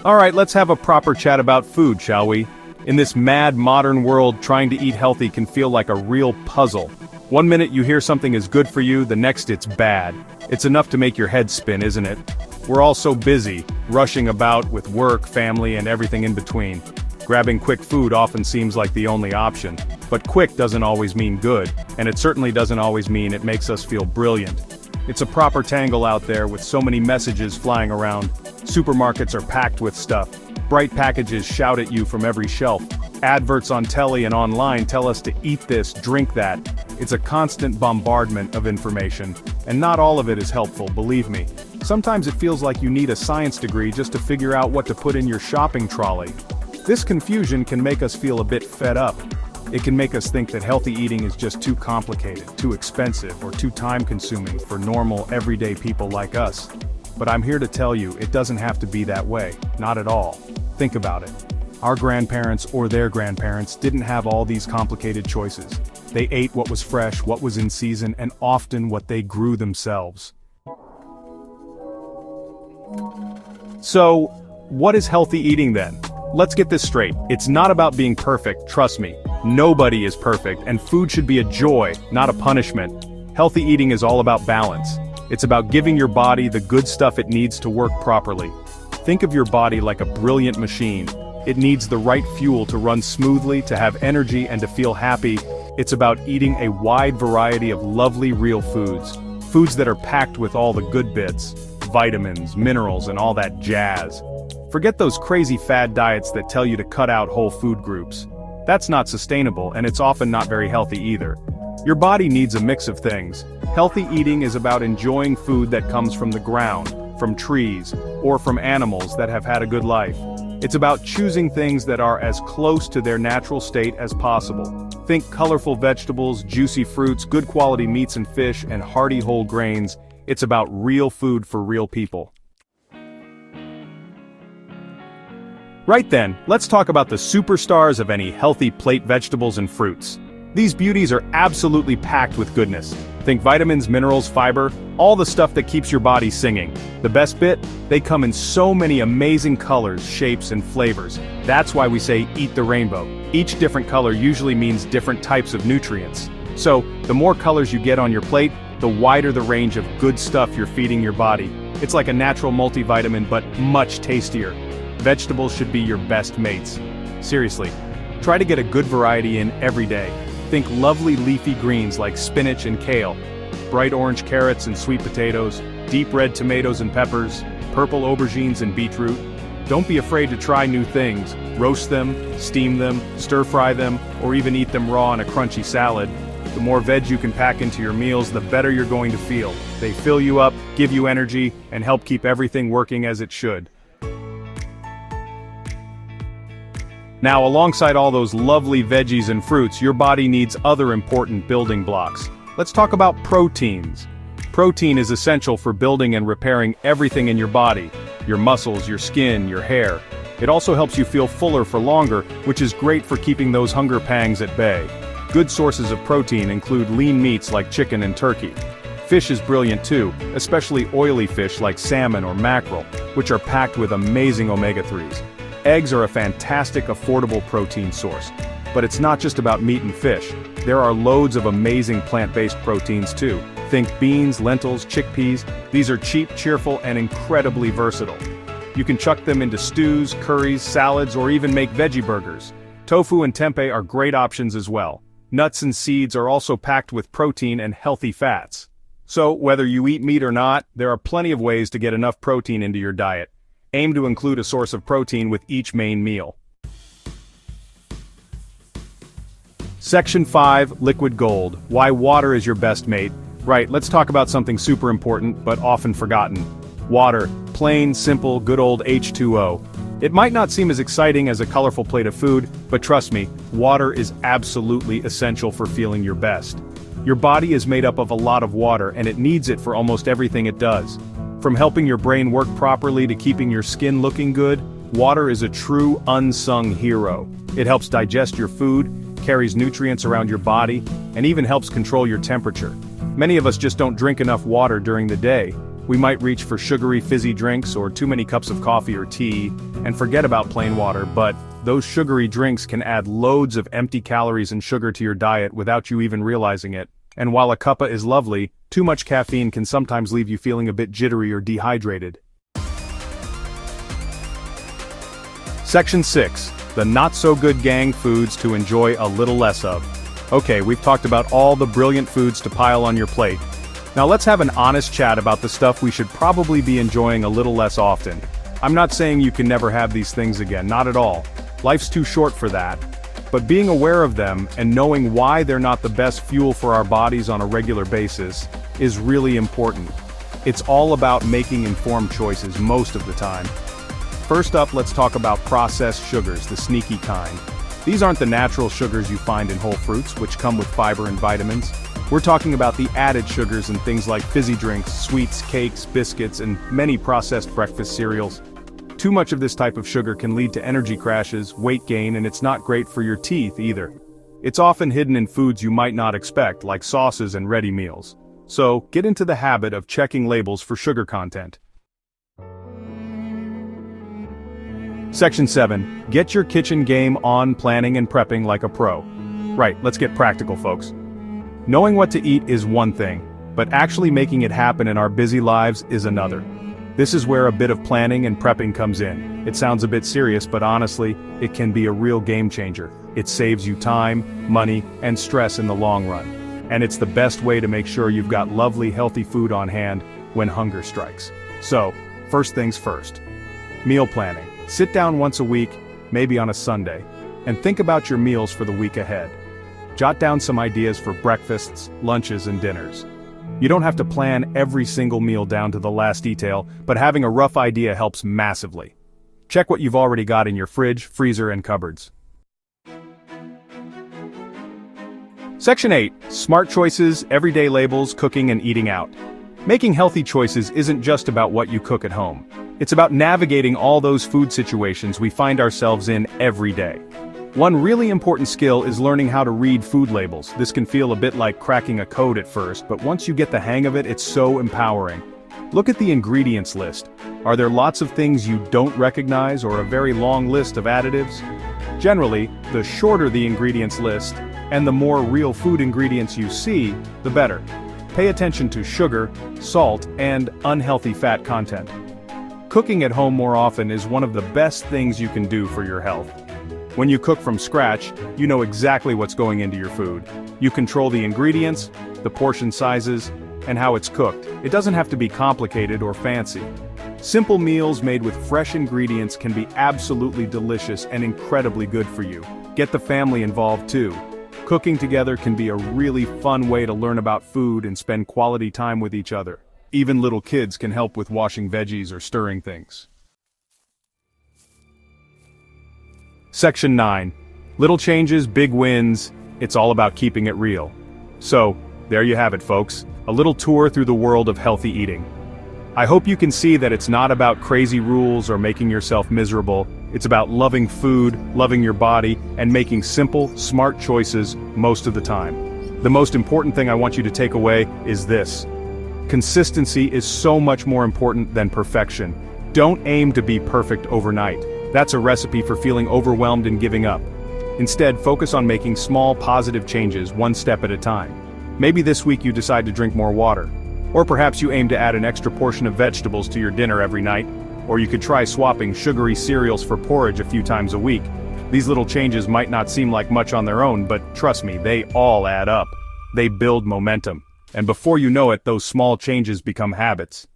Alright, let's have a proper chat about food, shall we? In this mad modern world, trying to eat healthy can feel like a real puzzle. One minute you hear something is good for you, the next it's bad. It's enough to make your head spin, isn't it? We're all so busy, rushing about with work, family, and everything in between. Grabbing quick food often seems like the only option. But quick doesn't always mean good, and it certainly doesn't always mean it makes us feel brilliant. It's a proper tangle out there with so many messages flying around. Supermarkets are packed with stuff. Bright packages shout at you from every shelf. Adverts on telly and online tell us to eat this, drink that. It's a constant bombardment of information, and not all of it is helpful, believe me. Sometimes it feels like you need a science degree just to figure out what to put in your shopping trolley. This confusion can make us feel a bit fed up. It can make us think that healthy eating is just too complicated, too expensive, or too time-consuming for normal, everyday people like us. But I'm here to tell you, it doesn't have to be that way, not at all. Think about it. Our grandparents or their grandparents didn't have all these complicated choices. They ate what was fresh, what was in season, and often what they grew themselves. So, what is healthy eating then? Let's get this straight. It's not about being perfect, trust me. Nobody is perfect, and food should be a joy, not a punishment. Healthy eating is all about balance. It's about giving your body the good stuff it needs to work properly. Think of your body like a brilliant machine. It needs the right fuel to run smoothly, to have energy, and to feel happy. It's about eating a wide variety of lovely real foods. Foods that are packed with all the good bits. Vitamins, minerals, and all that jazz. Forget those crazy fad diets that tell you to cut out whole food groups. That's not sustainable, and it's often not very healthy either. Your body needs a mix of things. Healthy eating is about enjoying food that comes from the ground, from trees, or from animals that have had a good life. It's about choosing things that are as close to their natural state as possible. Think colorful vegetables, juicy fruits, good quality meats and fish, and hearty whole grains. It's about real food for real people. Right then, let's talk about the superstars of any healthy plate: vegetables and fruits. These beauties are absolutely packed with goodness. Think vitamins, minerals, fiber, all the stuff that keeps your body singing. The best bit? They come in so many amazing colors, shapes, and flavors. That's why we say eat the rainbow. Each different color usually means different types of nutrients. So, the more colors you get on your plate, the wider the range of good stuff you're feeding your body. It's like a natural multivitamin, but much tastier. Vegetables should be your best mates. Seriously, try to get a good variety in every day. Think lovely leafy greens like spinach and kale, bright orange carrots and sweet potatoes, deep red tomatoes and peppers, purple aubergines and beetroot. Don't be afraid to try new things. Roast them, steam them, stir-fry them, or even eat them raw in a crunchy salad. The more veg you can pack into your meals, the better you're going to feel. They fill you up, give you energy, and help keep everything working as it should. Now, alongside all those lovely veggies and fruits, your body needs other important building blocks. Let's talk about proteins. Protein is essential for building and repairing everything in your body. Your muscles, your skin, your hair. It also helps you feel fuller for longer, which is great for keeping those hunger pangs at bay. Good sources of protein include lean meats like chicken and turkey. Fish is brilliant too, especially oily fish like salmon or mackerel, which are packed with amazing omega-3s. Eggs are a fantastic, affordable protein source. But it's not just about meat and fish. There are loads of amazing plant-based proteins too. Think beans, lentils, chickpeas. These are cheap, cheerful, and incredibly versatile. You can chuck them into stews, curries, salads, or even make veggie burgers. Tofu and tempeh are great options as well. Nuts and seeds are also packed with protein and healthy fats. So, whether you eat meat or not, there are plenty of ways to get enough protein into your diet. Aim to include a source of protein with each main meal. Section 5, Liquid Gold. Why water is your best mate. Right, let's talk about something super important, but often forgotten. Water. Plain, simple, good old H2O. It might not seem as exciting as a colorful plate of food, but trust me, water is absolutely essential for feeling your best. Your body is made up of a lot of water, and it needs it for almost everything it does. From helping your brain work properly to keeping your skin looking good, water is a true unsung hero. It helps digest your food, carries nutrients around your body, and even helps control your temperature. Many of us just don't drink enough water during the day. We might reach for sugary fizzy drinks or too many cups of coffee or tea, and forget about plain water, but those sugary drinks can add loads of empty calories and sugar to your diet without you even realizing it. And while a cuppa is lovely, too much caffeine can sometimes leave you feeling a bit jittery or dehydrated. Section 6. The not-so-good gang foods to enjoy a little less of. Okay, we've talked about all the brilliant foods to pile on your plate. Now let's have an honest chat about the stuff we should probably be enjoying a little less often. I'm not saying you can never have these things again, not at all. Life's too short for that. But being aware of them and knowing why they're not the best fuel for our bodies on a regular basis is really important. It's all about making informed choices most of the time. First up, let's talk about processed sugars, the sneaky kind. These aren't the natural sugars you find in whole fruits, which come with fiber and vitamins. We're talking about the added sugars in things like fizzy drinks, sweets, cakes, biscuits, and many processed breakfast cereals. Too much of this type of sugar can lead to energy crashes, weight gain, and it's not great for your teeth either. It's often hidden in foods you might not expect, like sauces and ready meals. So, get into the habit of checking labels for sugar content. Section 7. Get your kitchen game on planning and prepping like a pro. Right, let's get practical, folks. Knowing what to eat is one thing, but actually making it happen in our busy lives is another. This is where a bit of planning and prepping comes in. It sounds a bit serious, but honestly, it can be a real game changer. It saves you time, money, and stress in the long run. And it's the best way to make sure you've got lovely, healthy food on hand when hunger strikes. So, first things first. Meal planning. Sit down once a week, maybe on a Sunday, and think about your meals for the week ahead. Jot down some ideas for breakfasts, lunches, and dinners. You don't have to plan every single meal down to the last detail, but having a rough idea helps massively. Check what you've already got in your fridge, freezer, and cupboards. Section 8. Smart choices, everyday labels, cooking and eating out. Making healthy choices isn't just about what you cook at home. It's about navigating all those food situations we find ourselves in every day. One really important skill is learning how to read food labels. This can feel a bit like cracking a code at first, but once you get the hang of it, it's so empowering. Look at the ingredients list. Are there lots of things you don't recognize or a very long list of additives? Generally, the shorter the ingredients list, and the more real food ingredients you see, the better. Pay attention to sugar, salt, and unhealthy fat content. Cooking at home more often is one of the best things you can do for your health. When you cook from scratch, you know exactly what's going into your food. You control the ingredients, the portion sizes, and how it's cooked. It doesn't have to be complicated or fancy. Simple meals made with fresh ingredients can be absolutely delicious and incredibly good for you. Get the family involved too. Cooking together can be a really fun way to learn about food and spend quality time with each other. Even little kids can help with washing veggies or stirring things. Section 9. Little changes, big wins. It's all about keeping it real. So, there you have it, folks. A little tour through the world of healthy eating. I hope you can see that it's not about crazy rules or making yourself miserable. It's about loving food, loving your body, and making simple, smart choices most of the time. The most important thing I want you to take away is this. Consistency is so much more important than perfection. Don't aim to be perfect overnight. That's a recipe for feeling overwhelmed and giving up. Instead, focus on making small, positive changes one step at a time. Maybe this week you decide to drink more water. Or perhaps you aim to add an extra portion of vegetables to your dinner every night. Or you could try swapping sugary cereals for porridge a few times a week. These little changes might not seem like much on their own, but trust me, they all add up. They build momentum. And before you know it, those small changes become habits.